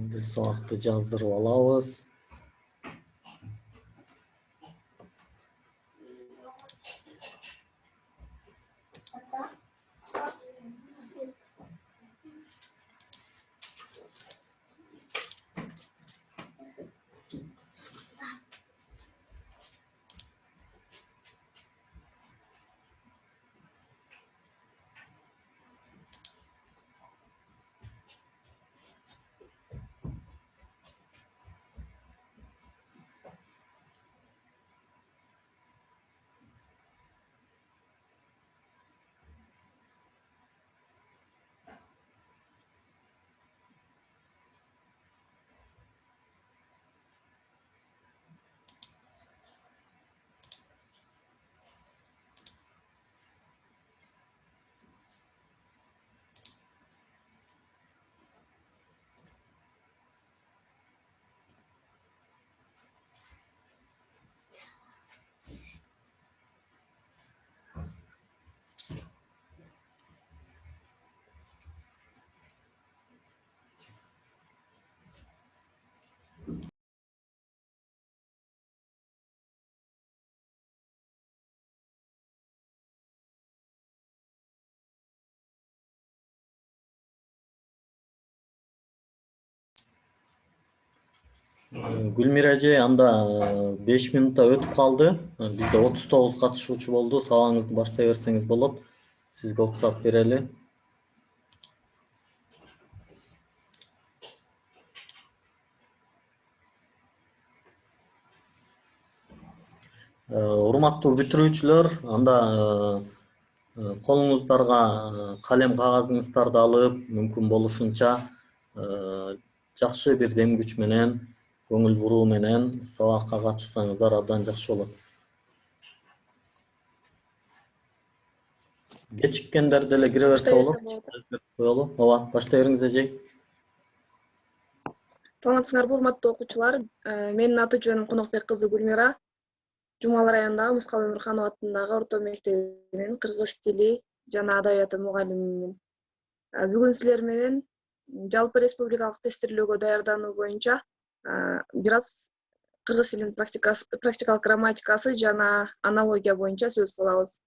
Бул сабакты жаздырып алабыз. Гүлмира эже, анда 5 минутта өтүп калды. Бизде 39 катышуучу болду. Сабагыңызды баштай берсеңиз болот. Сизге уруксат берели. Урматтуу бүтүрүүчүлөр, анда колуңуздарга калем кагазыңыздарды алып, мүмкүн болушунча жакшы бир демгүч менен, көңүл буруу менен сабакка катышсаңыздар абдан жакшы болот. Кечиккендер деле кире берсе болот. Коелу. Ооба, баштай бериңиз эже. Саламатсыңарбы, урматтуу окуучулар? Менин аты жөнүм Конокбек кызы Гүлмира. Жумал районундагы Мускал Өмүрханов атындагы орто мектебинин кыргыз тили жана адабияты мугалимимин. Бүгүн силер менен жалпы республикалык тестирлөөгө даярдануу боюнча бир аз кыргыз тилинин практикалык грамматикасы жана аналогия боюнча сөз кылабыз.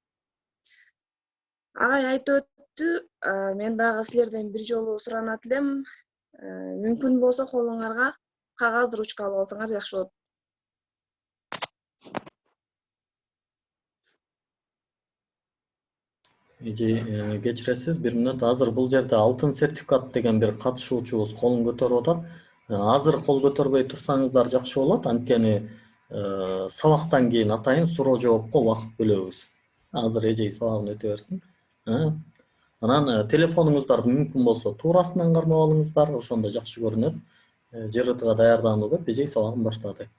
Агай айтып өттү, мен дагы силерден бир жолу суранат элем. Мүмкүн болсо колуңарга кагаз, ручка алып алсаңар жакшы болот. Эже, кечиресиз, 1 минут. Азыр бул жерде алтын сертификат деген бир катышуучубуз колун көтөрүп атат. Азыр кол көтөрбөй турсаңыздар жакшы болот, анткени сабактан кийин атайын суроо жоопко убакыт бөлөбүз. Азыр эже сабагын өтө берсин. Анан телефонуңуздарды мүмкүн болсо туурасынан кармап алыңыздар, ошондо жакшы көрүнөт. ЖРТга даярдануу деп эже сабагын баштады.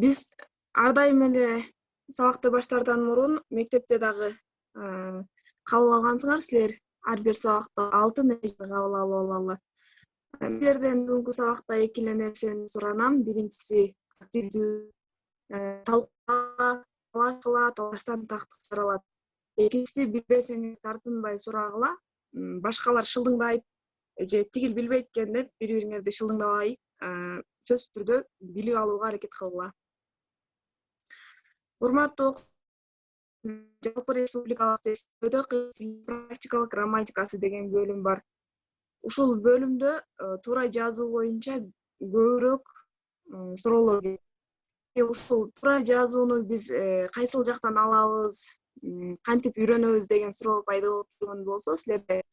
Биз ар дайым эле сабакты баштаардан мурун мектепте дагы кабыл алгансыңар силер. Ар бир сабакты 6 нерсе кабыл алып алалы. Силерден бүгүнкү сабакта 2 эле нерсени суранам. Биринчиси активдүү талашкыла, талаштан тактык чыгарылат. Экинчиси билбесеңиз тартынбай сурагыла, башкалар шылдыңдайт же тигил билбейт экен деп бири-бириңерди шылдыңдабай, сөзсүз түрдө билип алууга аракет кылгыла. Урматтуу жалпы республикалык тестирлөөдө практикалык грамматикасы деген бөлүм бар. Ушул бөлүмдө туура жазуу боюнча көбүрөөк суроолор келет. Ушул туура жазууну биз кайсыл жактан алабыз, кантип үйрөнөбүз деген суроо пайда болуп турган болсо, силерде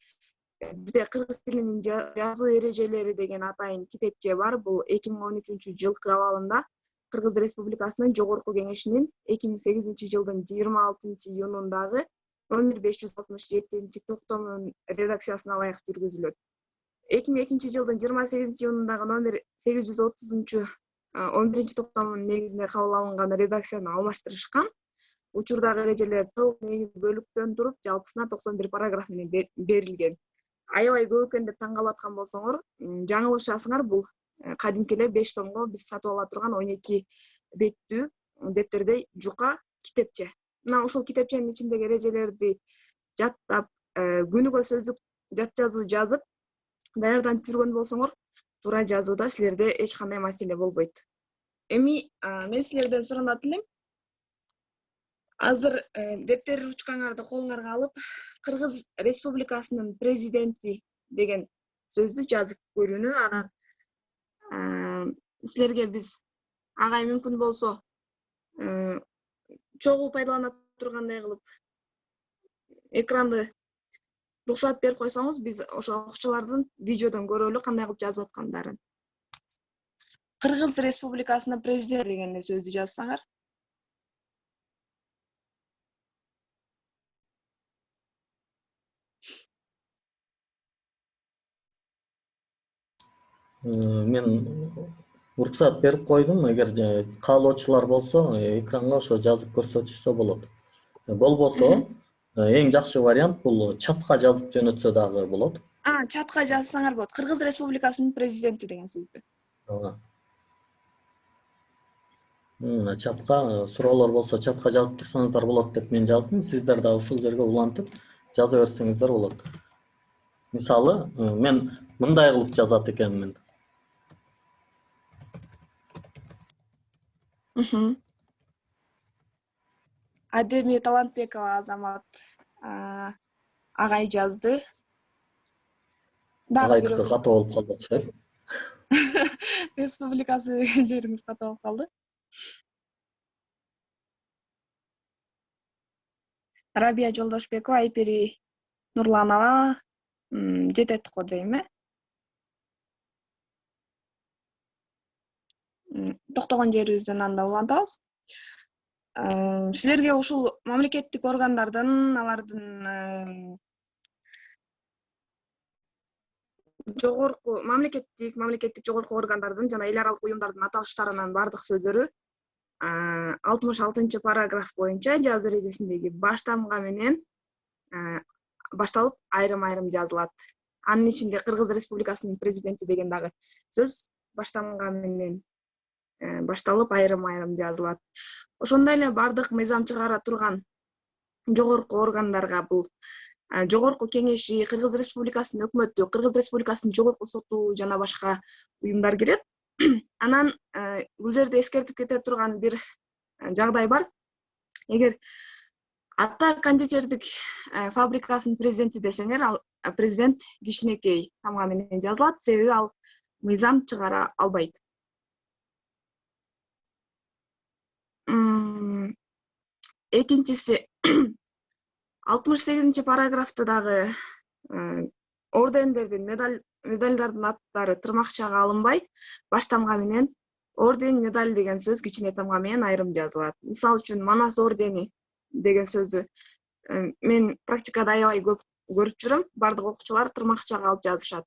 бизде кыргыз тилинин жазуу эрежелери деген атайын китепче бар. Бул 2013-жылкы абалында Кыргыз Республикасынын Жогорку Кеңешинин 2008-жылдын 26-июнундагы номер 567 токтомунун редакциясына ылайык жүргүзүлөт. 2002-жылдын 28-июнундагы номер 830-11 токтомунун негизинде кабыл алынган редакцияны алмаштырышкан. Учурдагы эрежелер толук негизги бөлүктөн туруп, жалпысына 91 параграф менен берилген. Аябай көп экен деп таң калып аткан болсоңор, жаңылышасыңар. Бул кадимки эле 5 сомго биз сатып ала турган 12 беттүү дептерде жука китепче. Мына ушул китепченин ичиндеги эрежелерди жаттап, күнүгө сөздүк жат жазуу жазып даярданып жүргөн болсоңор туура жазууда силерде эч кандай маселе болбойт. Эми мен силерден суранат элем. Азыр дептер ручкаңарды колуңарга алып, Кыргыз Республикасынын президенти деген сөздү жазып көрүүнү. Анан силерге биз агай мүмкүн болсо чогуу пайдалана тургандай кылып экранды уруксат берип койсоңуз, биз ошо окуучулардын видеодон көрөлү кандай кылып жазып аткандарын. Кыргыз Республикасынын президенти деген сөздү жазсаңар. Мен уруксат берип койдум. Эгер каалоочулар болсо, экранга ошо жазып көрсөтүшсө болот. Болбосо, эң жакшы вариант бул чатка жазып жөнөтсө дагы болот. Чатка жазсаңар болот. Кыргыз Республикасынын президенти деген сөздү. Чатка суроолор болсо чатка жазып турсаңыздар болот деп мен жаздым. Сиздер да ушул жерге улантып жаза берсеңиздер болот. Мисалы, мен мындай кылып жазат экенмин. Адеми Талантбекова Азамат агай жазды. Агайдыкы катуу болуп калды окшойт. Республикасы деген жериңиз катуу болуп калды. Рабия Жолдошбекова, Айпери Нурланова жетет го дейм, токтогон жерибизден анда улантабыз. Силерге ушул мамлекеттик органдардын, алардын мамлекеттик жогорку органдардын жана эл аралык уюмдардын аталыштарынын бардык сөздөрү 66 параграф боюнча жазуу эрежесиндеги баштамга менен башталып айрым-айрым жазылат. Анын ичинде Кыргыз Республикасынын президенти деген дагы сөз баштамга менен башталып айрым-айрым жазылат. Ошондой эле бардык мыйзам чыгара турган жогорку органдарга бул Жогорку кеңеши, Кыргыз Республикасынын өкмөтү, Кыргыз Республикасынын жогорку соту жана башка уюмдар кирет. Анан бул жерде эскертип кете турган бир жагдай бар. Эгер ата кондитердик фабрикасынын президенти десеңер, ал президент кичинекей тамга менен жазылат, себеби ал мыйзам чыгара албайт. Экинчиси 68 параграфты дагы ордендердин, медалдардын аттары тырмакчага алынбай, баштамга менен орден, медаль деген сөз кичине тамга менен айрым жазылат. Мисалы үчүн Манас ордени деген сөздү мен практикада аябай көп көрүп жүрөм. Бардык окуучулар тырмакчага алып жазышат.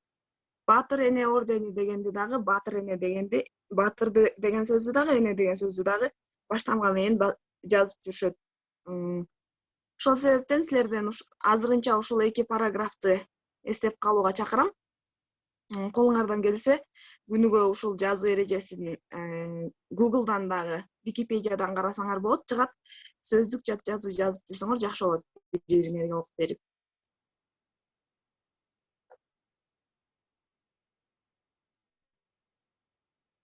Батыр эне ордени дегенди дагы, батыр эне дегенди, батырды деген сөздү дагы, эне деген сөздү дагы баштамга менен жазып жүрүшөт. Ошол себептен силерден азырынча ушул эки параграфты эстеп калууга чакырам. Колуңардан келсе, күнүгө ушул жазуу эрежесин Google'дан дагы, Википедиядан карасаңар болот, чыгат. Сөздүк жат жазуу жазып жүрсөңөр жакшы болот, бири-бириңерге окуп берип.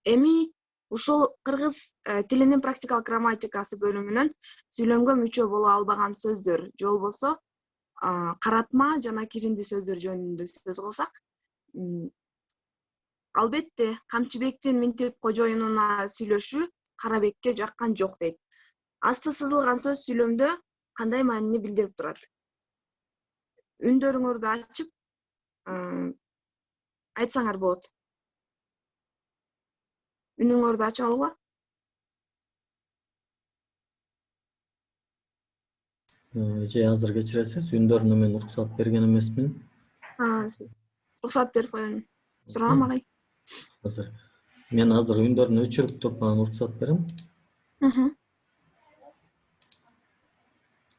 Эми ушул кыргыз тилинин практикалык грамматикасы бөлүмүнөн сүйлөмгө мүчө боло албаган сөздөр же болбосо каратма жана киринди сөздөр жөнүндө сөз кылсак, албетте Камчыбектин Минтип кожоюнуна сүйлөшүү Карабекке жаккан жок дейт. Асты сызылган сөз сүйлөмдө кандай маанини билдирип турат? Үндөрүңөрдү ачып айтсаңар болот. Үнүңөрдү ачып алгыла. Же азыр кечиресиз, үндөрүнө мен уруксат берген эмесмин. Уруксат берип коюун сурагам агай. Азыр мен үндөрүнү өчүрүп туруп анан уруксат берем.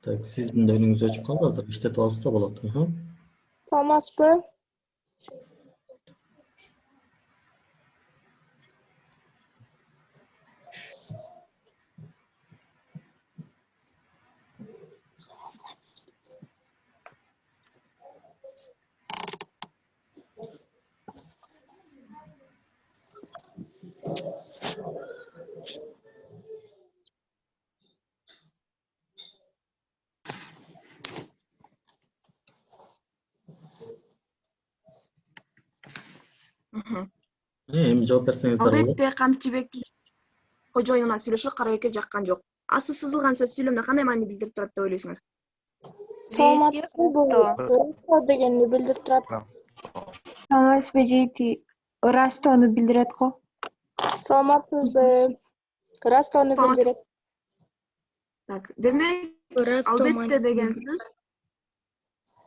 Так, сиздин да үнүңүз өчүп калды, азыр иштетип алса болот. Саламатсызбы? Эми жооп берсеңиздер болот. Албетте Камчыбек кожоюнуна сүйлөшүп Карабекке жаккан жок. Асты сызылган сөз сүйлөмдө кандай маани билдирип турат деп ойлойсуңар? Саламатсызбы, бул ырастоо дегенди билдирип турат. Саламатсызбы жейти ырастоону билдирет го. Саламатсызбы, ырастоону билдирет. Так, демек Ырастоо албетте маани деген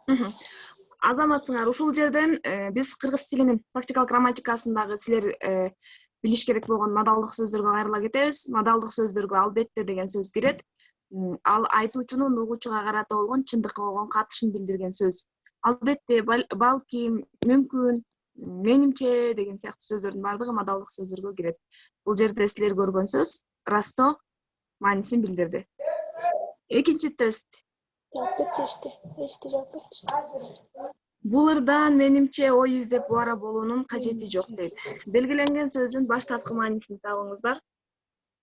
сөз. Азаматсыңар, ушул жерден биз кыргыз тилинин практикалык грамматикасындагы силер билиш керек болгон модалдык сөздөргө кайрыла кетебиз. Модалдык сөздөргө албетте деген сөз кирет. Ал айтуучунун угуучуга карата болгон чындыкка болгон катышын билдирген сөз. Албетте балким, мүмкүн, менимче деген сыяктуу сөздөрдүн баардыгы модалдык сөздөргө кирет. Бул жерде силер көргөн сөз ырастоо маанисин билдирди. Экинчи тест. Жооп кетишти. Эшти жооп кетишти. Бул ырдан менимче ой издеп убара болуунун кажети жок дейт. Белгиленген сөздүн баштапкы маанисин табыңыздар.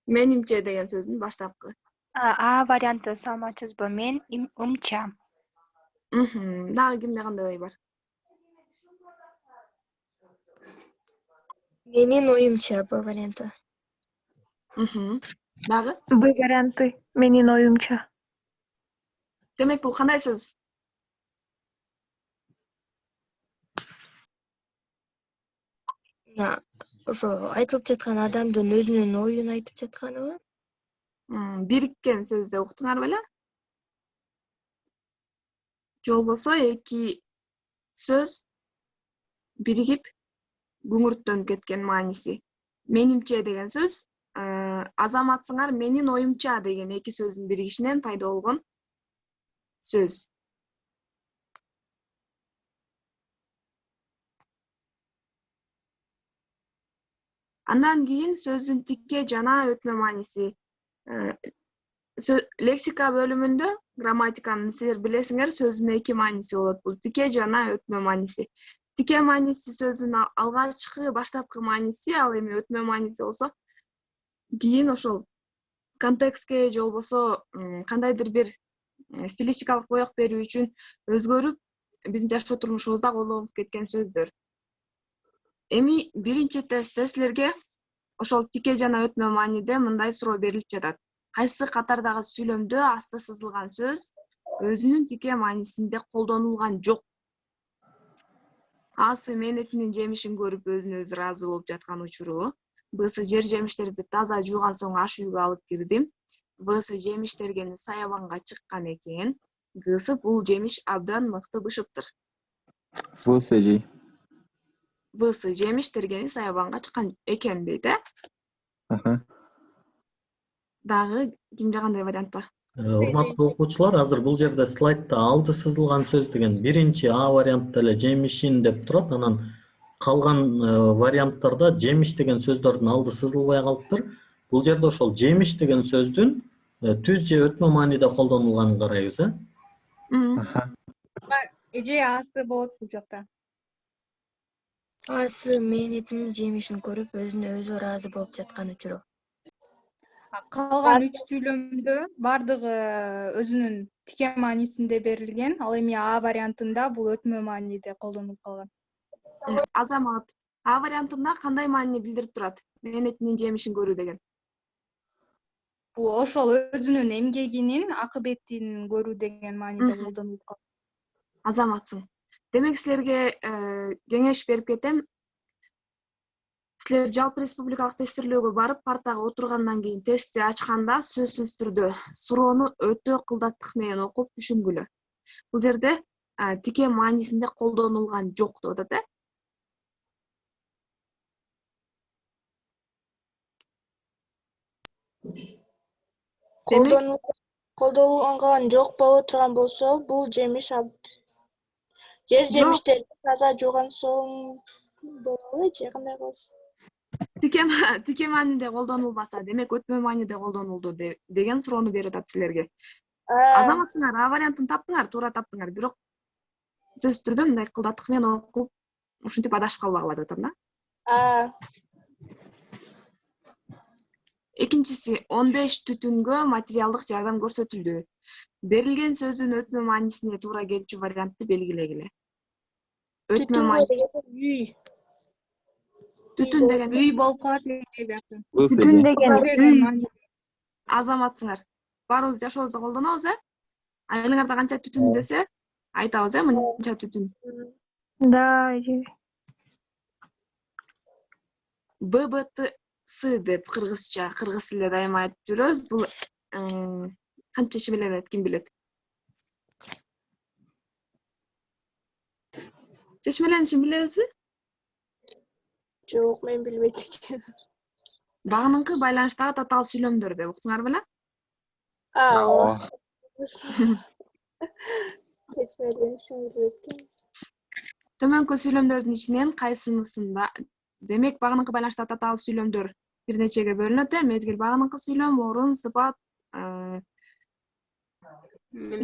Менимче деген сөздүн баштапкы. А варианты саламатсызбы, мен ымча. Дагы кимде кандай ой бар? Менин оюмча Б варианты. Дагы? Б варианты, менин оюмча. Демек бул кандай сөз? Ошо айтылып жаткан адамдын өзүнүн оюн айтып жатканыбы? Бириккен сөз деп уктуңар беле? Же болбосо эки сөз биригип күңүрттөнүп кеткен мааниси. Менимче деген сөз азаматсыңар менин оюмча деген эки сөздүн биригишинен пайда болгон сөз. Андан кийин сөздүн тике жана өтмө мааниси. Лексика бөлүмүндө грамматиканын силер билесиңер сөздүн эки мааниси болот. Бул тике жана өтмө мааниси. Тике мааниси сөздүн алгачкы баштапкы мааниси, ал эми өтмө мааниси болсо кийин ошол контекстке же болбосо кандайдыр бир стилистикалык боек берүү үчүн өзгөрүп биздин жашоо турмушубузда колдонулуп кеткен сөздөр. Эми биринчи тестте силерге ошол тике жана өтмө мааниде мындай суроо берилип жатат. Кайсы катардагы сүйлөмдө асты сызылган сөз өзүнүн тике маанисинде колдонулган жок? А-сы мээнетинин жемишин көрүп өзүнө өзү ыраазы болуп жаткан учуру. Б-сы жер жемиштерди таза жууган соң аш үйгө алып кирдим. В-сы жемиш тергени саябанга чыккан экен. Г-сы бул жемиш абдан мыкты бышыптыр. В-сы жей. В-сы жемиш тергени саябанга чыккан экен дейт, Дагы кимде кандай вариант бар? Урматтуу окуучулар, азыр бул жерде слайдда алды сызылган сөз деген биринчи А вариантта эле жемишин деп турат. Анан калган варианттарда жемиш деген сөздөрдүн алды сызылбай калыптыр. Бул жерде ошол жемиш деген сөздүн түз же өтмө мааниде колдонулганын карайбыз, Эже асы болот бул жакта. Асы мээнетинин жемишин көрүп өзүнө өзү ыраазы болуп жаткан учуру. Калган 3 сүйлөмдө бардыгы өзүнүн тике маанисинде берилген. Ал эми А вариантында бул өтмө мааниде колдонулуп калган. Азамат, А вариантында кандай маанини билдирип турат? Мээнетинин жемишин көрүү деген. Бул ошол өзүнүн эмгегинин акыбетин көрүү деген мааниде колдонулуп калган. Азаматсың. Демек силерге кеңеш берип кетем. Силер жалпы республикалык тестирлөөгө барып, партага отургандан кийин тестти ачканда сөзсүз түрдө суроону өтө кылдаттык менен окуп түшүнгүлө. Бул жерде тике маанисинде колдонулган жок деп атат, Колдонулган жок боло турган болсо, бул жемиш жер жемиштерди таза жууган соң болобу же кандай кылабыз? Тике мааниде колдонулбаса, демек өтмө мааниде колдонулду деген суроону берип атат силерге. Азаматсыңар, А вариантын таптыңар, туура таптыңар, бирок сөзсүз түрдө мындай кылдаттык менен окуп, ушинтип адашып калбагыла деп атам да. Экинчиси 15 түтүнгө материалдык жардам көрсөтүлдү. Берилген сөздүн өтмө маанисине туура келчү вариантты белгилегиле. Өтмө Түтүнгө мааниси. үй. Түтүн деген Үй болуп калат деп жатам. Бул Бүтүн Сергей. деген Деген үй. маани. азаматсыңар. Баарыбыз жашообузда колдонобуз, Айылыңарда канча түтүн десе, айтабыз, мынча түтүн. Да, эже. ББТС деп кыргызча, кыргыз тилинде дайыма айтып жүрөбүз. Бул канча шемеленет, ким билет? Чечмеленишин билебизби? Жок, мен билбейт экенмин. Багыныңкы байланыштагы татаал сүйлөмдөр деп уктуңар беле? Ооба. Ооба. Чечмеленишин билбейт экенмин. Төмөнкү сүйлөмдөрдүн ичинен кайсынысында, демек багыныңкы байланыштагы татаал сүйлөмдөр бир нечеге бөлүнөт, мезгил багыныңкы сүйлөм, орун, сыпат,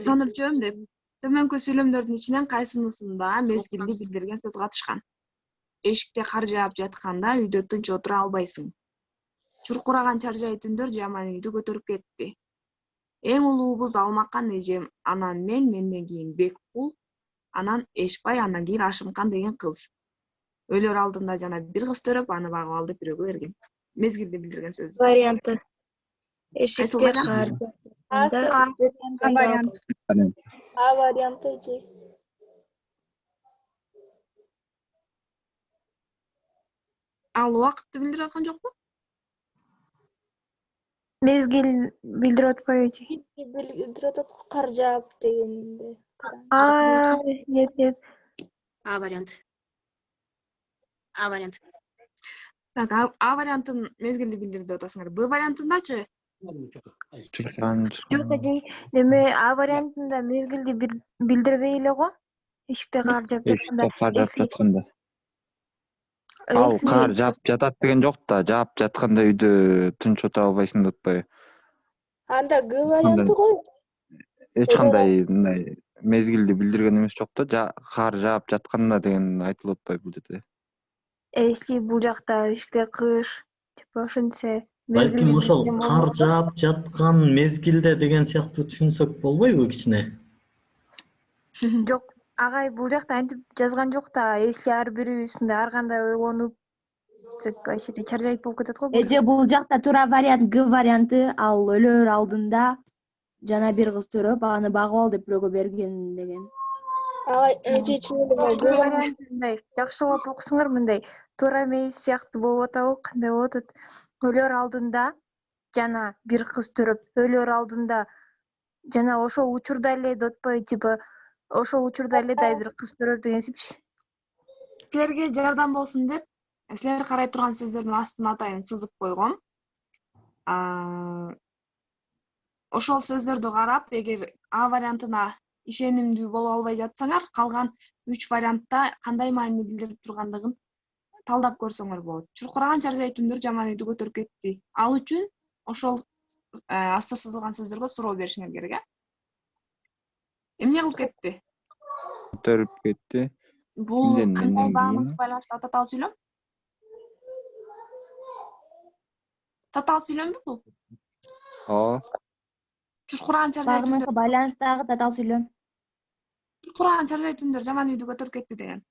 сан өлчөм деп. Төмөнкү сүйлөмдөрдүн ичинен кайсынысында мезгилди билдирген сөз катышкан? Эшикте кар жаап жатканда үйдө тынч отура албайсың. Чуркураган чаржай түндөр жаман үйдү көтөрүп кетти. Эң улуубуз Алмакан эжем, анан мен, менден кийин Беккул, анан Эшбай, андан кийин Ашымкан деген кыз. Өлөр алдында жана бир кыз төрөп, аны багып ал деп бирөөгө берген. Мезгилди билдирген сөз. Варианты. Эшикте Кайсыл кар Асы Вариант. А варианты эже. Ал убакытты билдирип аткан жокпу? Мезгил билдирип атпайбы эже? Билдирип атат кар жаап дегенде. Нет. А вариант. А вариант. Так, А вариантын мезгилди билдирди деп атасыңар. Б вариантындачы? Чуркан. Жок эже, неме А вариантында мезгилди билдирбей эле го. Эшикте кар жаап жатканда. Эшикте кар жаап жатканда. Ал кар жаап жатат деген жок да, жаап жатканда үйдө тынч отура албайсың деп атпайбы? Анда Г варианты го. Эч кандай мындай мезгилди билдирген эмес жок да, кар жаап жатканда деген айтылып атпайбы бул жерде? Если бул жакта эшикте кыш, типа ошентсе. Балким ошол кар жаап жаткан мезгилде деген сыяктуу түшүнсөк болбойбу кичине? Жок, агай бул жакта антип жазган жок да. Если ар бирибиз мындай ар кандай ойлонуп, вообще чаржайт болуп кетет го. Эже бул жакта туура вариант Г варианты, ал өлөр алдында жана бир кыз төрөп, аны багып ал деп бирөөгө берген деген. Эже чын эле Г варианты мындай жакшылап окусуңар, мындай туура эмес сыяктуу болуп атабы, кандай болуп атат? Өлөр алдында жана бир кыз төрөп, өлөр алдында жана ошол учурда эле деп атпайбы, типа ошол учурда эле да бир кыз төрөп деген сипиш. Силерге жардам болсун деп, силер карай турган сөздөрдүн астын атайын сызып койгом. Ошол сөздөрдү карап, эгер А вариантына ишенимдүү боло албай жатсаңар, калган 3 вариантта кандай маани билдирип тургандыгын талдап көрсөңөр болот. Чуркураган чаржай түндөр жаман үйдү көтөрүп кетти. Ал үчүн ошол аста сызылган сөздөргө суроо беришиңер керек, Эмне кылып кетти? Көтөрүп кетти. Бул Кимден, кандай менден багынык кийин? байланыштагы татаал сүйлөм? Татаал сүйлөмбү бул? Ооба. Чуркураган чаржай түндөр, Багыныңкы байланыштагы татаал сүйлөм. чуркураган чаржай түндөр жаман үйдү көтөрүп кетти деген.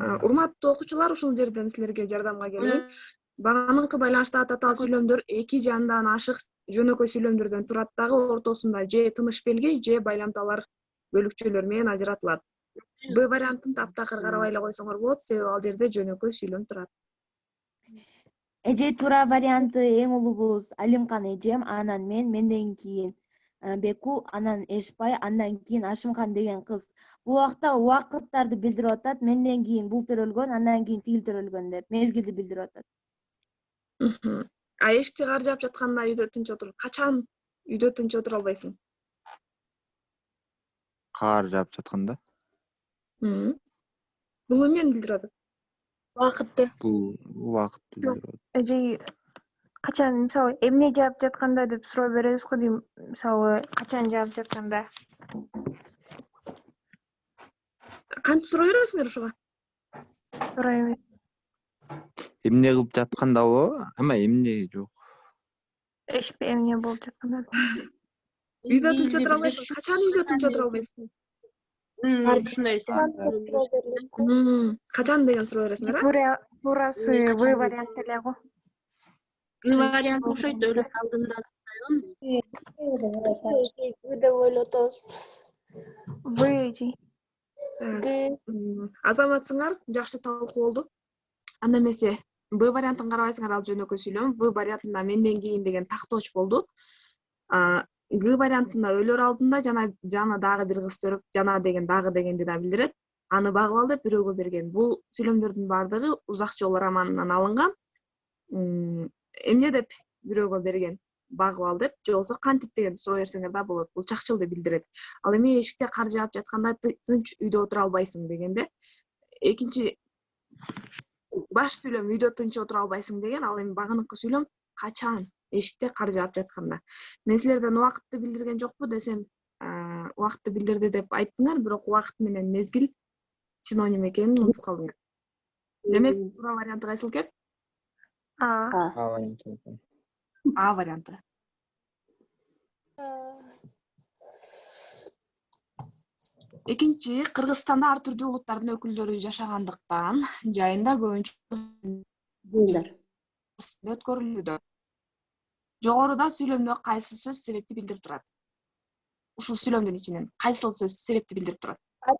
Урматтуу окуучулар, ушул жерден силерге жардамга келейин. Багыныңкы байланыштагы татаал сүйлөмдөр эки жандан ашык жөнөкөй сүйлөмдөрдөн турат дагы, ортосунда же тыныш белги, же байламдалар бөлүкчөлөр менен ажыратылат. Б вариантын таптакыр карабай эле койсоңор болот, себеби ал жерде жөнөкөй сүйлөм турат. Эже туура варианты эң улуубуз Алимкан эжем, анан мен, менден кийин Бекул, анан Эшбай, андан кийин Ашымкан деген кыз. Бул убакта убакыттарды билдирип атат. Менден кийин бул төрөлгөн, андан кийин тигил төрөлгөн деп мезгилди билдирип атат. Эшикте кар жаап жатканда үйдө тынч отуруп, качан үйдө тынч отура албайсың? Кар жаап жатканда. Бул эмнени билдирип атат? Убакытты. Бул убакытты билдирип атат. Эже качан мисалы эмне жаап жатканда деп суроо беребиз го дейм. Мисалы качан жаап жатканда. Кантип суроо бересиңер ушуга? Туура эмес. Эмне кылып жаткандабы? Ама эмне жок. Эмне болуп жатканда. Үйдө тынч отура албайсың. Качан үйдө тынч отура албайсың? Качан суроо берилет? Качан деген суроо бересиңер, а? Туурасы В варианты эле го. Г варианты окшойт, өлүп алдында. Вы деп ойлоп атабыз. В жи. Г. Азаматсыңар, жакшы талкуу болду. Анда эмесе Б вариантын карабайсыңар, ал жөнөкөй сүйлөм. В вариантында менден кийин деген тактооч болду. Г вариантында өлөр алдында жана дагы бир кыз төрөп, жана деген дагы дегенди да билдирет. Аны багып ал деп бирөөгө берген. Бул сүйлөмдөрдүн баардыгы Узак жол романынан алынган. Эмне деп бирөөгө берген? Багып ал деп, же болбосо кантип деген суроо берсеңер да болот. Бул чакчыл деп билдирет. Ал эми эшикте кар жаап жатканда тынч үйдө отура албайсың дегенде, экинчи баш сүйлөм үйдө тынч отура албайсың деген, ал эми багыныкы сүйлөм качан эшикте кар жаап жатканда. Мен силерден убакытты билдирген жокпу десем, убакытты билдирди деп айттыңар, бирок убакыт менен мезгил синоним экенин унутуп калдыңар. Демек, туура варианты кайсыл экен? А варианты. Экинчи, Кыргызстанда ар түрдүү улуттардын өкүлдөрү жашагандыктан жайында көбүнчө өткөрүлүүдө. Жогоруда сүйлөмдө кайсы сөз себепти билдирип турат? Ушул сүйлөмдүн ичинен кайсыл сөз себепти билдирип турат? Ар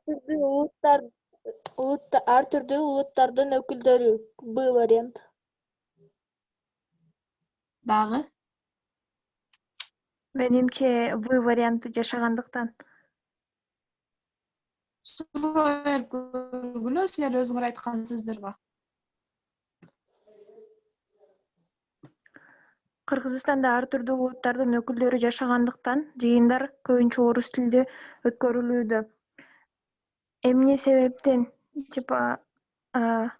түрдүү улуттардын өкүлдөрү. Б вариант. Дагы? Менимче В варианты жашагандыктан. Суроо берип көргүлө, силер өзүңөр айткан сөздөр бар. Кыргызстанда ар түрдүү улуттардын өкүлдөрү жашагандыктан жыйындар көбүнчө орус тилде өткөрүлүүдө. Эмне себептен? Типа ар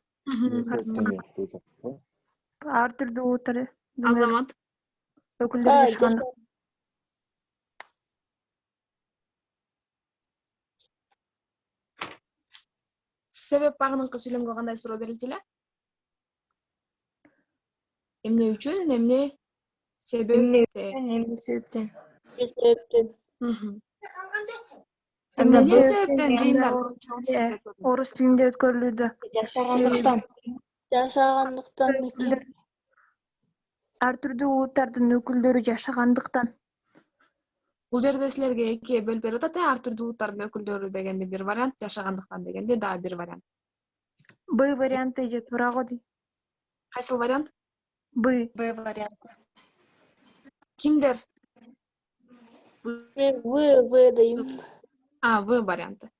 түрдүү улуттардын Азамат. өкүлдөрү жашагандыктан. Себеп багыныкы сүйлөмгө кандай суроо берилчү эле? Эмне үчүн, эмне себептен? Эмне себептен? Эмне себептен жыйындар орус тилинде өткөрүлүүдө? Жашагандыктан. Жашагандыктан. Ар түрдүү улуттардын өкүлдөрү жашагандыктан. Бул жерде силерге эки бөлүп берип атат, ар түрдүү улуттардын өкүлдөрү дегенде бир вариант, жашагандыктан дегенде дагы бир вариант. Б варианты же туура го дейт. Кайсыл вариант? Б варианты. Кимдер? В дейм. В варианты.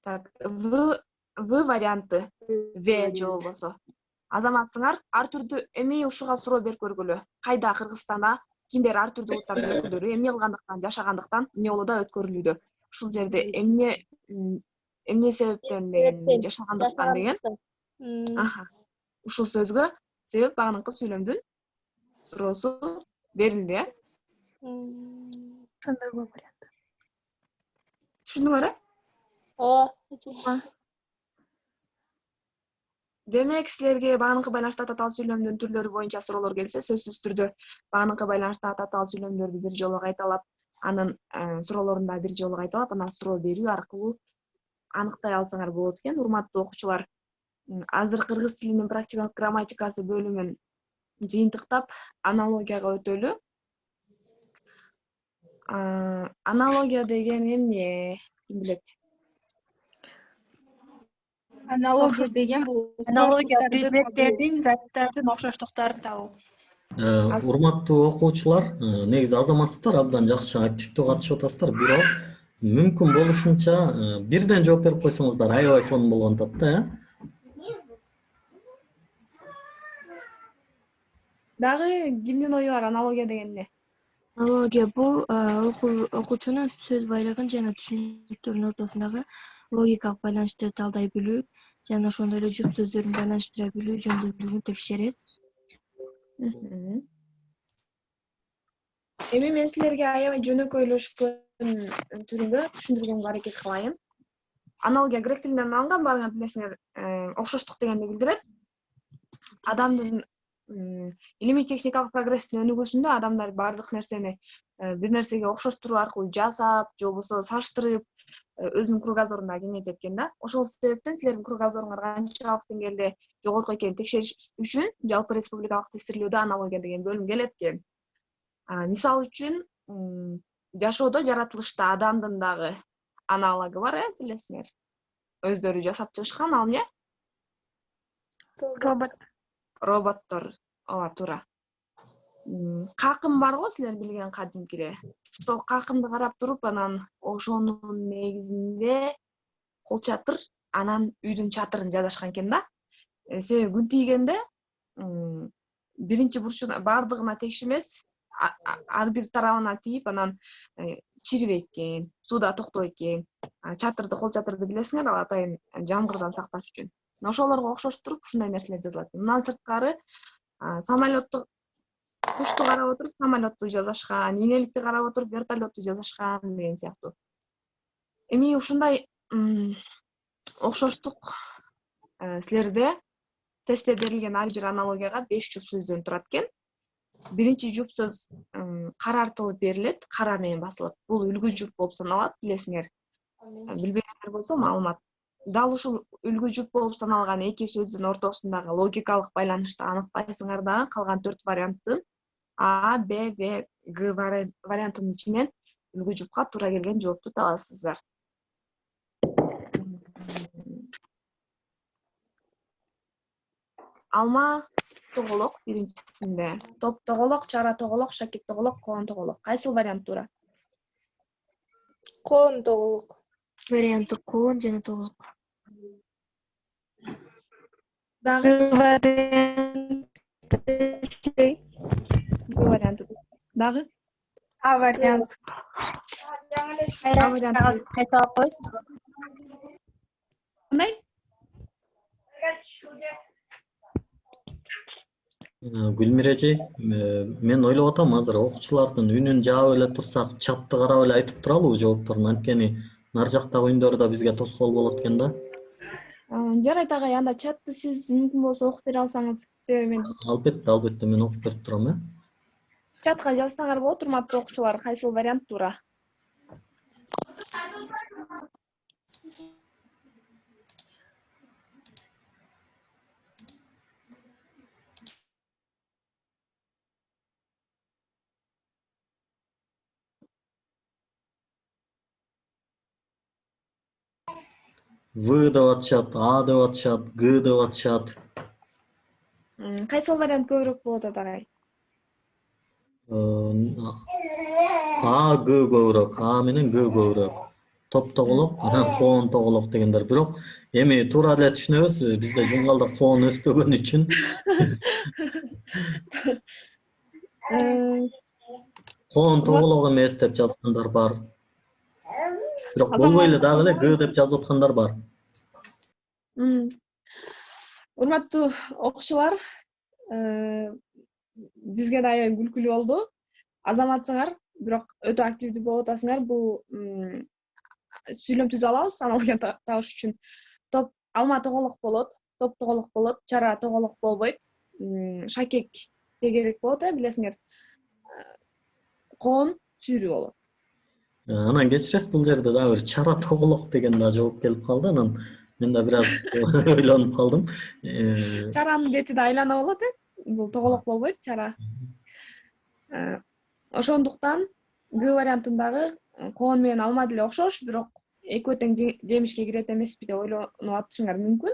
Так, В варианты. В же болбосо. Азаматсыңар, ар түрдүү эми ушуга суроо берип көргүлө. Кайда Кыргызстанда кимдер ар түрдүү улуттардын өкүлдөрү эмне кылгандыктан, жашагандыктан эмне болууда өткөрүлүүдө? Ушул жерде эмне себептен деген, жашагандыктан деген. Ушул сөзгө себеп багыныкы сүйлөмдүн суроосу берилди, э? Кандай вариант? Түшүндүңөр, э? Ооба. Демек, силерге багыныкы байланышта татаал сүйлөмдүн түрлөрү боюнча суроолор келсе, сөзсүз түрдө багыныкы байланышта татаал сүйлөмдөрдү бир жолу кайталап, анын суроолорун да бир жолу кайталап, анан суроо берүү аркылуу аныктай алсаңар болот экен. Урматтуу окуучулар, азыр кыргыз тилинин практикалык грамматикасы бөлүмүн жыйынтыктап аналогияга өтөлү. Аналогия деген эмне? Ким билет? Аналогия деген бул предметтердин, заттардын окшоштуктарын табуу. Урматтуу окуучулар, негизи азаматсыздар абдан жакшы активдүү катышып атасыздар, бирок мүмкүн болушунча бирден жооп берип койсоңуздар аябай сонун болгон атат да, Дагы кимдин ою бар аналогия деген эмне? Аналогия бул окуучунун сөз байлыгын жана түшүнүктөрүнүн ортосундагы логикалык байланышты талдай билүү жана ошондой эле жуп сөздөрүн байланыштыра билүү жөндөмдүүлүгүн текшерет. Эми мен силерге аябай жөнөкөйлөшкөн түрүндө түшүндүргөнгө аракет кылайын. Аналогия грек тилинен алынган, баарыңар билесиңер, окшоштук дегенди билдирет. Адамдын илимий техникалык прогресстин өнүгүүсүндө адамдар баардык нерсени бир нерсеге окшоштуруу аркылуу жасап же болбосо салыштырып өзүнүн кругозорунда кеңейтет экен да. Ошол себептен силердин кругозоруңар канчалык деңгээлде жогорку экенин текшериш үчүн жалпы республикалык тестирлөөдө анология деген бөлүм келет экен. Мисалы үчүн жашоодо жаратылышта адамдын дагы аналогу бар, билесиңер. Өздөрү жасап чыгышкан, ал эмне? Робот. Роботтор. Ооба, туура. Какым бар го, силер билген кадимкиде. Ошол какымды карап туруп, анан ошонун негизинде кол чатыр, анан үйдүн чатырын жасашкан экен да. Себеби күн тийгенде биринчи бурчуна бардыгына текшемес, ар бир тарабына тийип, анан чирибейт экен, сууда токтобойт экен. Чатырды, кол чатырды билесиңер, ал атайын жамгырдан сакташ үчүн. Ошолорго окшоштуруп ушундай нерселер жазылат. Мындан сырткары самолетту, кушту карап отуруп самолетту жасашкан, ийнеликти карап отуруп вертолетту жасашкан деген сыяктуу. Эми ушундай окшоштук силерде тестте берилген ар бир аналогияга 5 жуп сөздөн турат экен. Биринчи жуп сөз карартылып берилет, кара менен басылып. Бул үлгү жуп болуп саналат, билесиңер. Билбегендер болсо маалымат. Дал ушул үлгү жуп болуп саналган эки сөздүн ортосундагы логикалык байланышты аныктайсыңар дагы калган 4 варианттын А, Б, В, Г вариантынын ичинен үлгү жупка туура келген жоопту табасыздар. Алма тоголок биринчисинде. Топ тоголок, чара тоголок, шакек тоголок, коон тоголок. Кайсыл вариант туура? Коон тоголок. Варианты коон жана тоголок. Дагы варианты. Дагы? А вариант. Кайта коесузбу? Кандай? Гүлмира эже, мен ойлоп атам, азыр окуучулардын үнүн жаап эле турсак, чатты карап эле айтып туралыбы жоопторун, анткени нар жактагы үндөр да бизге тоскоол болот экен да. Жарайт агай, анда чатты сиз мүмкүн болсо окуп бере алсаңыз, себеби мен Албетте, мен окуп берип турам, чатка жазсаңар болот, урматтуу окуучулар, кайсыл вариант туура? В деп атышат, А деп атышат, Г деп атышат. Кайсыл вариант көбүрөөк болот агай? А, Г көбүрөөк, А менен Г көбүрөөк. Топ тоголок, коон тоголок дегендер. Бирок эми туура эле түшүнөбүз, бизде жумгалда коон өспөгөн үчүн. Коон тоголок эмес деп жазгандар бар. Бирок болбой эле дагы эле Г деп жазып аткандар бар. Урматтуу окуучулар, бизге да аябай күлкүлүү болду. Азаматсыңар, бирок өтө активдүү болуп атасыңар. Бул сүйлөм түзө алабыз аналогия табыш үчүн. Топ алма тоголок болот, топ тоголок болот, чара тоголок болбойт. Шакек тегерек болот, билесиңер. Коон сүйрүү болот. Анан кечиресиз, бул жерде дагы бир чара тоголок деген да жооп келип калды. Анан мен да бир аз ойлонуп калдым. Чаранын бети да айлана болот, бул тоголок болбойт, чара. Ошондуктан Г вариантындагы коон менен алма деле окшош, бирок экөө тең жемишке кирет эмеспи деп ойлонуп атышыңар мүмкүн.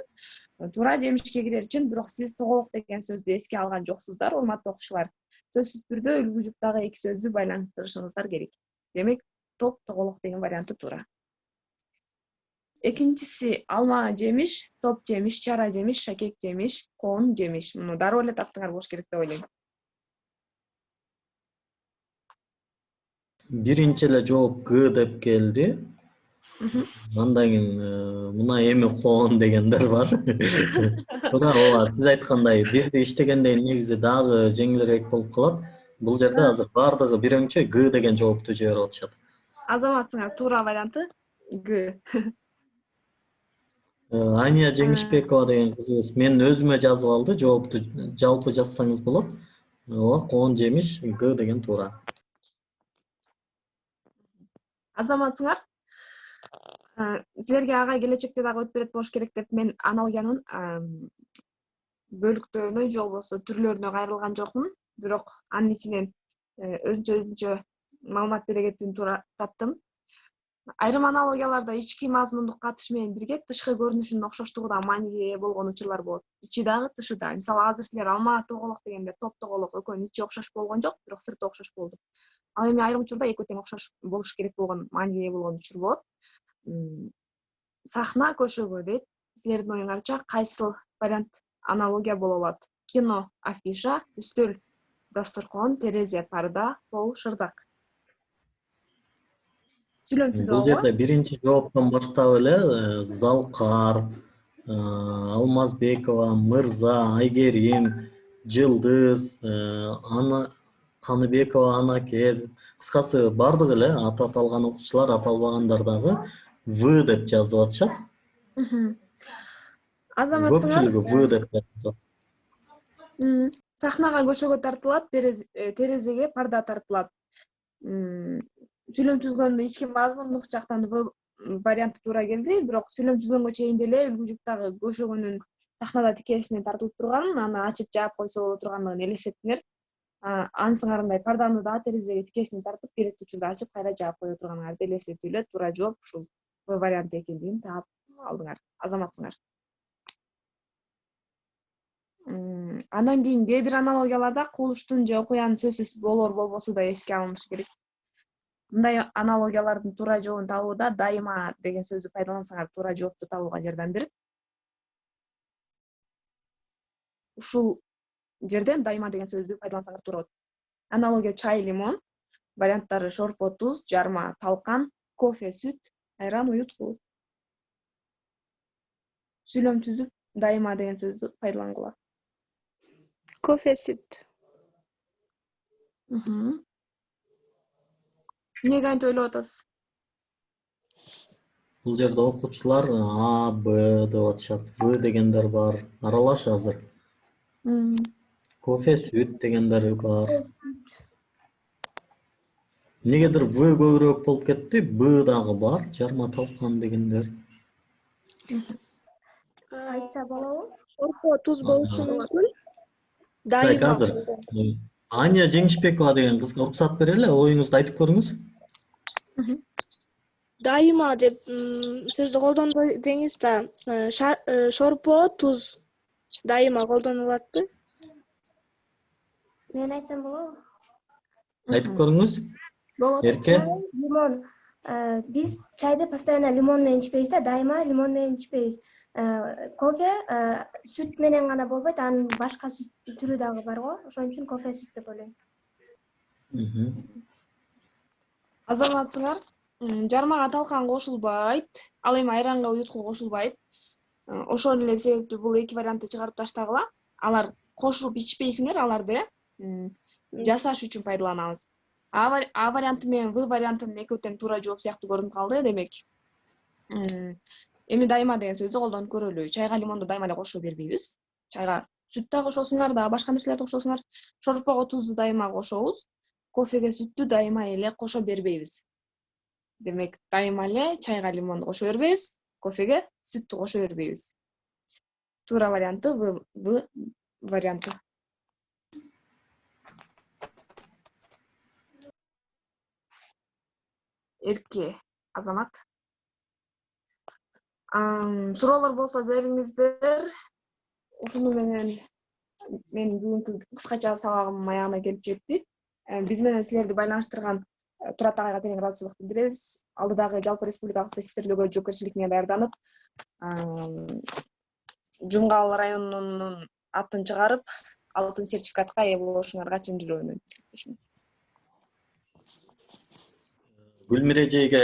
Туура жемишке кирер үчүн, бирок сиз тоголок деген сөздү эске алган жоксуздар, урматтуу окуучулар. Сөзсүз түрдө үлгү жуптагы эки сөздү байланыштырышыңыздар керек. Демек, топ тоголок деген варианты туура. Экинчиси алма жемиш, топ жемиш, чара жемиш, шакек жемиш, коон жемиш. Муну дароо эле таптыңар болуш керек деп ойлойм. Биринчи эле жооп Г деп келди. Андан кийин мына эми коон дегендер бар. Туура, ооба, сиз айткандай бирди иштегенден негизи дагы жеңилирээк болуп калат. Бул жерде азыр бардыгы бирөңчө Г деген жоопту жиберип атышат. Азаматсыңар, туура варианты Г. Ания Жеңишбекова деген кызыбыз мен өзүмө жазып алды. Жоопту жалпы жазсаңыз болот. Ооба, коон жемиш Г деген туура. Азаматсыңар? Силерге агай келечекте дагы өтүп берет болуш керек деп мен аналогиянын бөлүктөрүнө же болбосо түрлөрүнө кайрылган жокмун. Бирок анын ичинен өзүнчө маалымат бере кетүүнү туура таптым. Айрым аналогияларда ички мазмундук катыш менен бирге тышкы көрүнүшүнүн окшоштугу да мааниге ээ болгон учурлар болот. Ичи дагы, тышы да. Мисалы, азыр силер алма тоголок дегенде топ тоголок экөөнүн ичи окшош болгон жок, бирок сырты окшош болду. Ал эми айрым учурда экөө тең окшош болуш керек болгон мааниге ээ болгон учур болот. Сахна, көшөгө дейт. Силердин оюңарча кайсыл вариант аналогия боло алат? Кино, афиша, үстөл, дасторкон, терезе, парда, пол, шырдак. Бул жерде биринчи жооптон баштап эле Залкар, Алмазбекова, Мырза, Айгерим, Жылдыз, Каныбекова, Анаке, кыскасы бардык эле аты аталган окуучулар, аталбагандар дагы В деп жазып атышат. Азаматсыңар? Көпчүлүгү В деп жазып. Сахнага көшөгө тартылат, терезеге парда тартылат. Сүйлөм түзгөндө ички мазмундук жактан В варианты туура келди, бирок сүйлөм түзгөнгө чейин деле үлгү жуптагы көшөгөнүн сахнада тикерисинен тартылып турганын, аны ачып жаап койсо боло тургандыгын элестеттиңер. Анысыңарындай парданы да терезеге тикерисинен тартып, керектүү учурда ачып, кайра жаап кое турганыңарды элестетип эле туура жооп ушул В варианты экендигин таап алдыңар. Азаматсыңар. Андан кийин кээ бир аналогияларда кубулуштун же окуянын сөзсүз болор болбосу да эске алынышы керек. Мындай аналогиялардын туура жообун табууда дайыма деген сөздү пайдалансаңар туура жоопту табууга жардам берет. Ушул жерден дайыма деген сөздү пайдалансаңар туура болот. Аналогия чай, лимон, варианттары шорпо, туз, жарма, талкан, кофе, сүт, айран, уютку. Сүйлөм түзүп дайыма деген сөздү пайдалангыла. Кофе, сүт. Эмнеге антип ойлоп атасыз? Бул жерде окуучулар А, Б деп атышат. В дегендер бар. Аралаш азыр. Кофе, сүт дегендер бар. Негедир В көбүрөөк болуп кетти. Б дагы бар. Жарма, талкан дегендер. Айтса болобу? Шорпо, туз болушу мүмкүн. Так, Дайыма. азыр Ания Жеңишбекова деген кызга уруксат берели, оюңузду айтып көрүңүз. Дайыма деп сөздү колдондо деңиз да, шорпо, туз дайыма колдонулатпы? Мен айтсам болобу? Айтып көрүңүз. Болот. Эрке. Лимон. Биз чайды постоянно лимон менен ичпейбиз да, дайыма лимон менен ичпейбиз. Кофе сүт менен гана болбойт, анын башка сүт түрү дагы бар го. Ошон үчүн кофе, сүт деп ойлойм. Азаматсыңар, жармага талкан кошулбайт, ал эми айранга уюткул кошулбайт. Ошол эле себептүү бул эки вариантты чыгарып таштагыла. Алар кошуп ичпейсиңер, аларды жасаш үчүн пайдаланабыз. А варианты менен В вариантынын экөө тең туура жооп сыяктуу көрүнүп калды. Демек, эми дайыма деген сөздү колдонуп көрөлү. Чайга лимонду дайыма эле кошо бербейбиз. Чайга сүт да кошосуңар, да башка нерселерди кошосуңар. Шорпого тузду дайыма кошобуз. Кофеге сүттү дайыма эле кошо бербейбиз. Демек, дайыма эле чайга лимонду кошо бербейбиз, кофеге сүттү кошо бербейбиз. Туура варианты В варианты. Эрке, Азамат. Суроолор болсо бериңиздер. Ушуну менен менин бүгүнкү кыскача сабагым аягына келип жетти. Биз менен силерди байланыштырган Турат агайга терең ыраазычылык билдиребиз. Алдыдагы жалпы республикалык тестирлөөгө жоопкерчилик менен даярданып, Жумгал районунун атын чыгарып, алтын сертификатка ээ болушуңарга чын жүрөгүмөн тилектешмин. Гүлмирежейге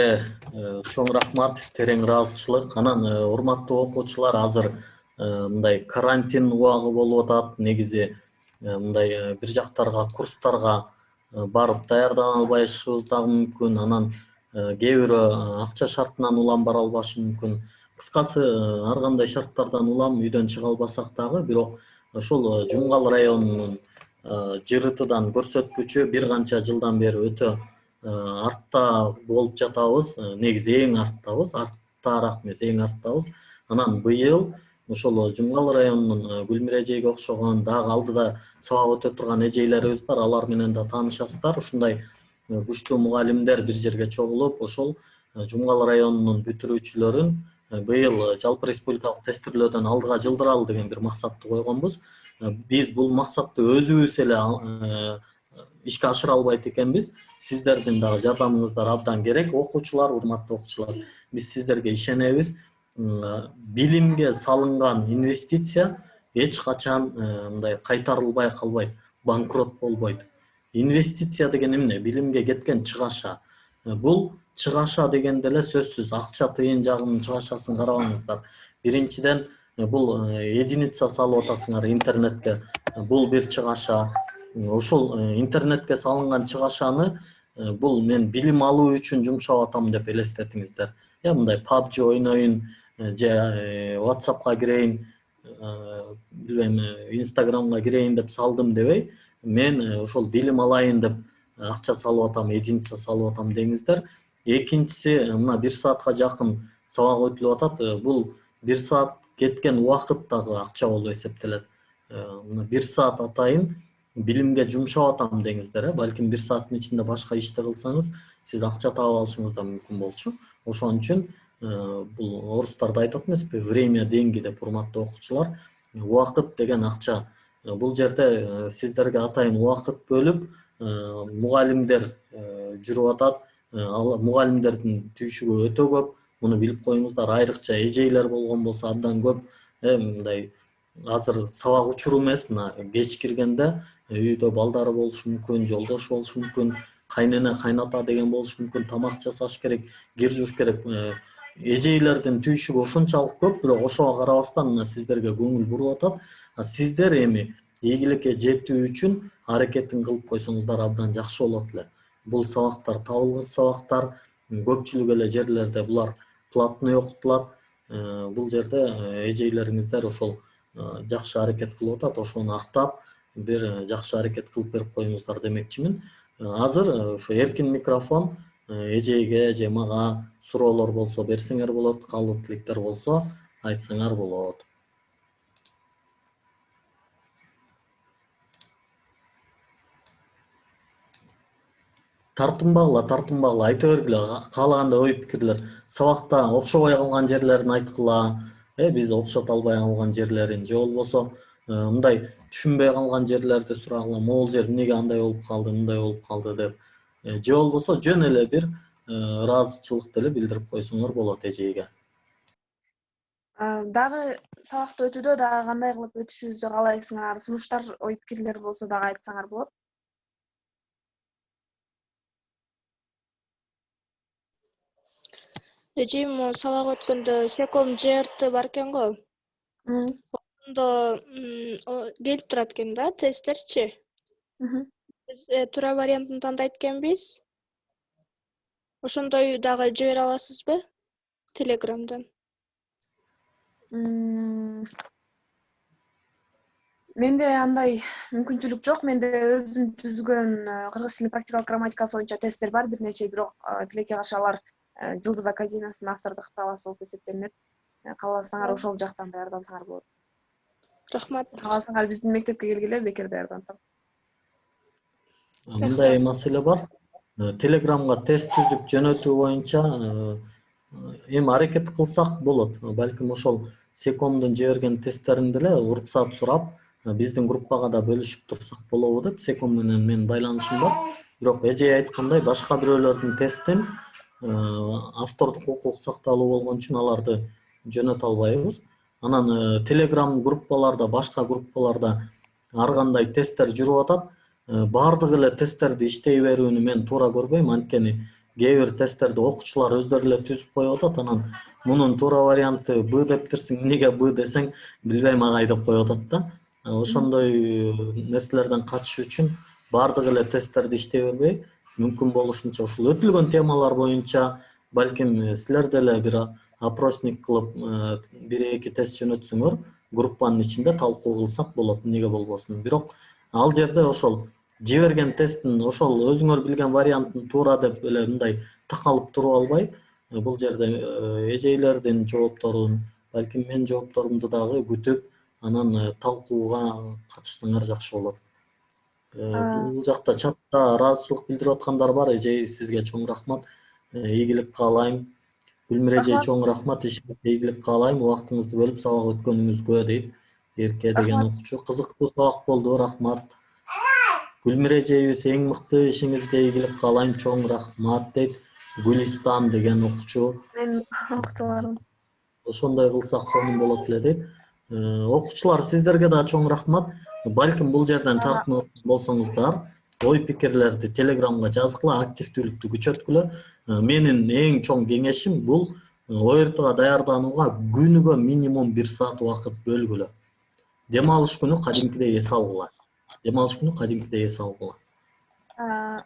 чоң рахмат, терең ыраазычылык. Анан урматтуу окуучулар, азыр мындай карантин убагы болуп атат. Негизи мындай бир жактарга, курстарга барып даярдана албашыбыз дагы мүмкүн. Анан кээ бирөө акча шартынан улам бара албашы мүмкүн. Кыскасы ар кандай шарттардан улам үйдөн чыга албасак дагы, бирок ошол Жумгал районунун ЖРТдан көрсөткүчү бир канча жылдан бери өтө артта болуп жатабыз. Негизи эң арттабыз, арттараак эмес, эң арттабыз. Анан быйыл ошол Жумгал районунун Гүлмир эжейге окшогон дагы алдыда сабак өтө турган эжейлерибиз бар. Алар менен да таанышасыздар. Ушундай күчтүү мугалимдер бир жерге чогулуп, ошол Жумгал районунун бүтүрүүчүлөрүн быйыл жалпы республикалык тестирлөөдөн алдыга жылдыралы деген бир максатты койгонбуз. Биз бул максатты өзүбүз эле ишке ашыра албайт экенбиз. Сиздердин дагы жардамыңыздар абдан керек. Окуучулар, урматтуу окуучулар, биз сиздерге ишенебиз. Билимге салынган инвестиция эч качан мындай кайтарылбай калбайт, банкрот болбойт. Инвестиция деген эмне? Билимге кеткен чыгаша. Бул чыгаша дегенде эле сөзсүз акча тыйын жагынын чыгашасын карабаңыздар. Биринчиден бул единица салып атасыңар интернетке. Бул бир чыгаша. Ошол интернетке салынган чыгашаны бул мен билим алуу үчүн жумшап атам деп элестетиңиздер. Мындай PUBG ойноюн же WhatsApp'ка кирейин, билбейм, Instagram'га кирейин деп салдым дебей, мен ошол билим алайын деп акча салып атам, единица салып атам деңиздер. Экинчиси, мына 1 саатка жакын сабак өтүлүп атат. Бул 1 саат кеткен убакыт дагы акча болуп эсептелет. Мына 1 саат атайын билимге жумшап атам деңиздер. Балким 1 сааттын ичинде башка ишти кылсаңыз, сиз акча таап алышыңыз да мүмкүн болчу. Ошон үчүн бул орустарда айтат эмеспи, время деньги деп, урматтуу окуучулар. Убакыт деген акча. Бул жерде сиздерге атайын убакыт бөлүп, мугалимдер жүрүп атат. Мугалимдердин түйшүгү өтө көп. Муну билип коюңуздар. Айрыкча эжейлер болгон болсо абдан көп. Мындай азыр сабак учуру эмес, мына кеч киргенде үйдө балдары болушу мүмкүн, жолдошу болушу мүмкүн, кайнене, кайната деген болушу мүмкүн, тамак жасаш керек, кир жууш керек. Эжейлердин түйшүгү ушунчалык көп, бирок ошого карабастан мына сиздерге көңүл буруп атат. Сиздер эми ийгиликке жетүү үчүн аракетин кылып койсоңуздар абдан жакшы болот эле. Бул сабактар табылгыс сабактар, көпчүлүк эле жерлерде булар платный окутулат. Бул жерде эжейлериңиздер ошол жакшы аракет кылып атат, ошону актап бир жакшы аракет кылып берип коюңуздар демекчимин. Азыр ошо эркин микрофон эжейге же мага суроолор болсо берсеңер болот, калуу тилектер болсо айтсаңар болот. Тартынбагыла, айта бергиле, каалагандай ой пикирлер. Сабакта окшобой калган жерлерин айткыла, биз окшото албай калган жерлерин, же болбосо мындай түшүнбөй калган жерлерди сурагыла, могул жер эмнеге андай болуп калды, мындай болуп калды деп. Же болбосо жөн эле бир ыраазычылыкты эле билдирип койсоңор болот эжейге. Дагы сабакты өтүүдө дагы кандай кылып өтүшүбүздү каалайсыңар? Сунуштар, ой пикирлер болсо дагы айтсаңар болот. Эжейим сабак өткөндө секом ЖРТ бар экен го. Ошондо келип турат экен да тесттерчи. Биз тура вариантын тандайт экенбиз. Ошондой дагы жибере аласызбы? Телеграмдан. Менде андай мүмкүнчүлүк жок. Менде өзүм түзгөн кыргыз тилинин практикалык грамматикасы боюнча тесттер бар, бир нече, бирок тилекке каршы алар Жылдыз академиясынын автордук кытабасы болуп эсептелинет. Кааласаңар ошол жактан даярдансаңар болот. Рахмат. Кааласаңар биздин мектепке келгиле, бекер даярдантам. Мындай маселе бар. Телеграмга тест түзүп жөнөтүү боюнча эми аракет кылсак болот. Балким ошол секомдун жиберген тесттерин деле уруксат сурап, биздин группага да бөлүшүп турсак болобу деп секом менен менин байланышым бар. Бирок эжей айткандай, башка бирөөлөрдүн тестин автордук укук сакталуу болгон үчүн аларды жөнөтө албайбыз. Анан телеграм группаларда, башка группаларда ар кандай тесттер жүрүп атат. Бардык эле тесттерди иштей берүүнү мен туура көрбөйм, анткени кээ бир тесттерди окуучулар өздөрү эле түзүп коюп атат. Анан мунун туура варианты Б дептирсиң, эмнеге Б десең, билбейм агай деп коюп атат да. Ошондой нерселерден качыш үчүн бардык эле тесттерди иштей бербей, мүмкүн болушунча ушул өтүлгөн темалар боюнча балким силер деле бир опросник кылып 1-2 тест жөнөтсөңөр, группанын ичинде талкуу кылсак болот, эмнеге болбосун. Бирок ал жерде ошол жиберген тесттин ошол өзүңөр билген вариантын туура деп эле мындай такалып туруп албай, бул жерде эжейлердин жоопторун, балким менин жоопторумду дагы күтүп, анан талкууга катышсаңар жакшы болот. Бул жакта чатта ыраазычылык билдирип аткандар бар. Эжей, сизге чоң рахмат. Ийгилик каалайм. Гүлмир эжей, чоң рахмат. Ишиңизге ийгилик каалайм. Убактыңызды бөлүп сабак өткөнүңүзгө дейт. Эрке деген окуучу. Кызыктуу сабак болду. Рахмат. Гүлмир эжейибиз эң мыкты, ишиңизге ийгилик каалайм. Чоң рахмат дейт. Гүлистан деген окуучу. Мен окуучуларым. Ошондой кылсак сонун болот эле дейт. Окуучулар, сиздерге да чоң рахмат. Балким бул жерден тартынып болсоңуздар, ой пикирлерди Телеграмга жазгыла, активдүүлүктү күчөткүлө. Менин эң чоң кеңешим бул ОРТга даярданууга күнүгө минимум 1 саат убакыт бөлгүлө. Дем алыш күнү кадимкидей эс алгыла.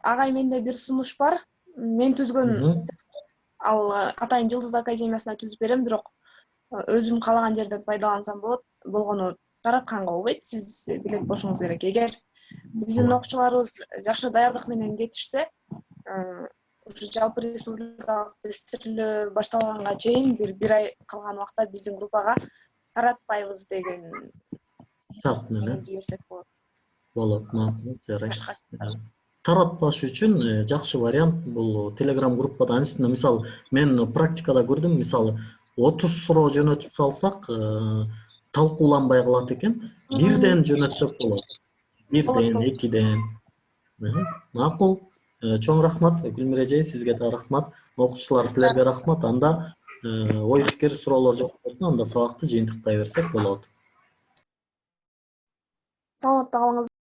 Агай, менде бир сунуш бар. Мен түзгөн ал Атайын Жылдыз академиясына түзүп берем, бирок өзүм каалаган жерден пайдалансам болот. Болгону таратканга болбойт, сиз билет болушуңуз керек. Эгер биздин окуучуларыбыз жакшы даярдык менен кетишсе, ушу жалпы республикалык тестирлөө башталганга чейин бир ай калган убакта биздин группага таратпайбыз деген шарт менен жиберсек болот. болот. Макул, жарайт. Таратпаш үчүн жакшы вариант бул Telegram группадан үстүнө, мисалы, мен практикада көрдүм, мисалы 30 суроо жөнөтүп салсак, талкууланбай калат экен. Бирден жөнөтсөк болот. Бирден, экиден. Макул. Чоң рахмат. Гүлмир эжей, сизге да рахмат. Окуучулар, силерге рахмат. Анда ой пикир суроолор жок болсо, анда сабакты жыйынтыктай берсек болот. Саламатта калыңыз.